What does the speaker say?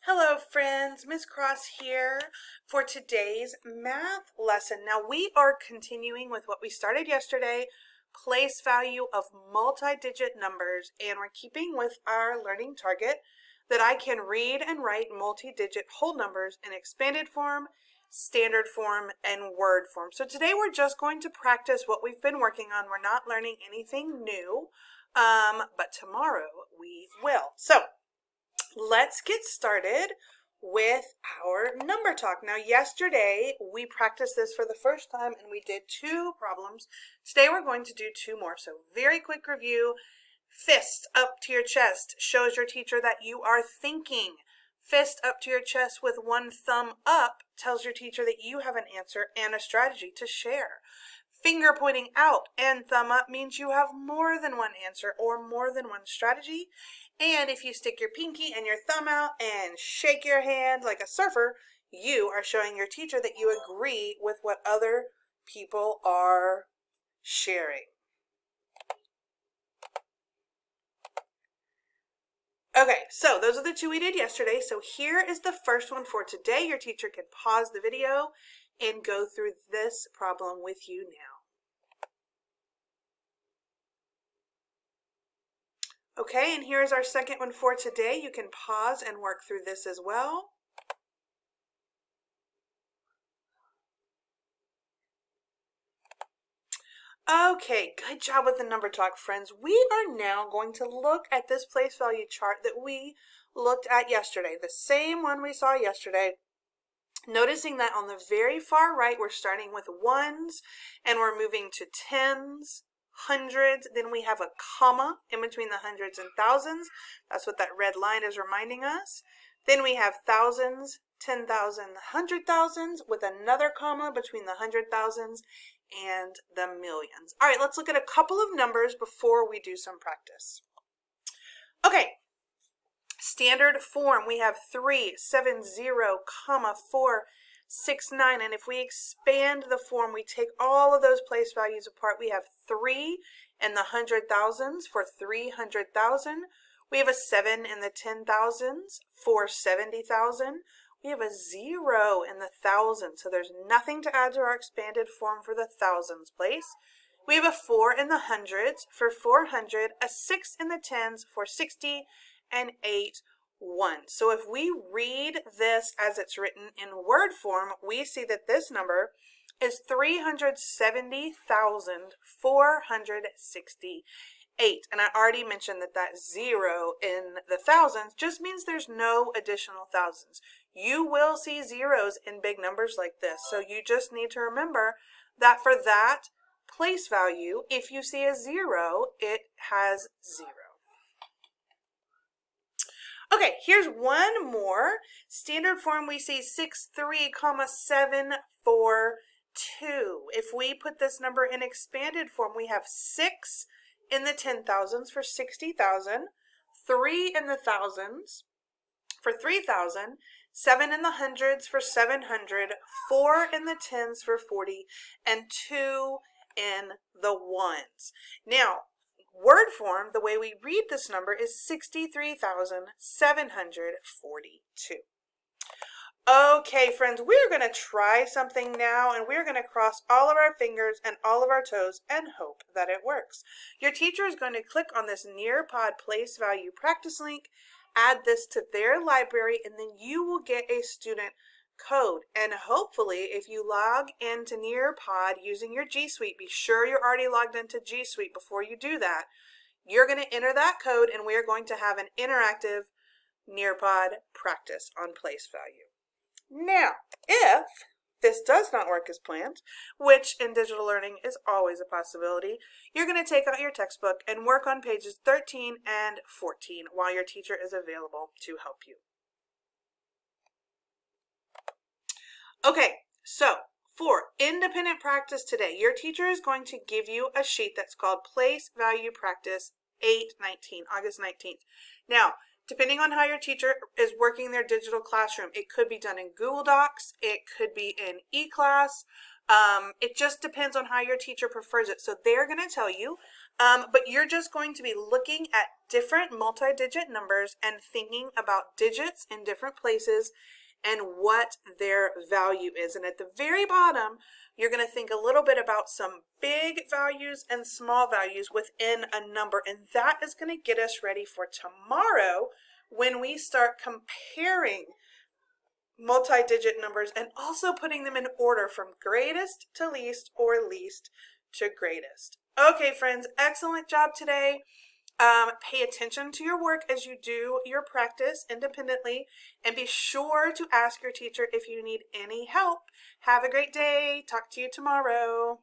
Hello friends, Miss Cross here for today's math lesson. Now we are continuing with what we started yesterday, place value of multi-digit numbers, and we're keeping with our learning target that I can read and write multi-digit whole numbers in expanded form, standard form, and word form. So today we're just going to practice what we've been working on. We're not learning anything new, but tomorrow we will. So let's get started with our number talk. Now yesterday we practiced this for the first time and we did 2 problems. Today we're going to do 2 more. So very quick review. Fist up to your chest shows your teacher that you are thinking. Fist up to your chest with 1 thumb up tells your teacher that you have an answer and a strategy to share. Finger pointing out and thumb up means you have more than 1 answer or more than 1 strategy. And if you stick your pinky and your thumb out and shake your hand like a surfer, you are showing your teacher that you agree with what other people are sharing. Okay, so those are the 2 we did yesterday. So here is the first one for today. Your teacher can pause the video and go through this problem with you now. Okay, and here's our second one for today. You can pause and work through this as well. Okay, good job with the number talk, friends. We are now going to look at this place value chart that we looked at yesterday, the same one we saw yesterday. Noticing that on the very far right, we're starting with ones and we're moving to tens, hundreds, then we have a comma in between the hundreds and thousands. That's what that red line is reminding us. Then we have thousands, 10,000, 100,000s with another comma between the 100,000s and the millions. All right, let's look at a couple of numbers before we do some practice. Okay, standard form, we have 3, 7, 0, comma, 4, 6, 9, and if we expand the form, we take all of those place values apart. We have 3 in the 100,000s for 300,000. We have a 7 in the 10,000s for 70,000. We have a 0 in the thousands, so there's nothing to add to our expanded form for the thousands place. We have a 4 in the hundreds for 400, a 6 in the tens for 60, and 8, 1. So if we read this as it's written in word form, we see that this number is 370,468. And I already mentioned that that 0 in the thousands just means there's no additional thousands. You will see zeros in big numbers like this. So you just need to remember that for that place value, if you see a 0, it has 0. Okay, here's one more. Standard form, we see 6, 3, 7, 4, 2. If we put this number in expanded form, we have 6 in the 10,000s for 60,000, 3 in the thousands for 3,000, 7 in the hundreds for 700, 4 in the tens for 40, and 2 in the ones. Now, word form, the way we read this number is 63,742. Okay, friends, we're going to try something now, and we're going to cross all of our fingers and all of our toes and hope that it works. Your teacher is going to click on this Nearpod place value practice link, add this to their library, and then you will get a student code. And hopefully, if you log into Nearpod using your G Suite, be sure you're already logged into G Suite before you do that. You're going to enter that code, and we're going to have an interactive Nearpod practice on place value. Now, if this does not work as planned, which in digital learning is always a possibility, you're going to take out your textbook and work on pages 13 and 14 while your teacher is available to help you. Okay, so for independent practice today, your teacher is going to give you a sheet that's called Place Value Practice 8/19, August 19th. Now, depending on how your teacher is working their digital classroom, it could be done in Google Docs, it could be in eClass. It just depends on how your teacher prefers it. So they're going to tell you But you're just going to be looking at different multi-digit numbers and thinking about digits in different places and what their value is. And at the very bottom, you're going to think a little bit about some big values and small values within a number. And that is going to get us ready for tomorrow when we start comparing multi-digit numbers and also putting them in order from greatest to least or least to greatest. Okay, friends, excellent job today. Pay attention to your work as you do your practice independently, and be sure to ask your teacher if you need any help. Have a great day. Talk to you tomorrow.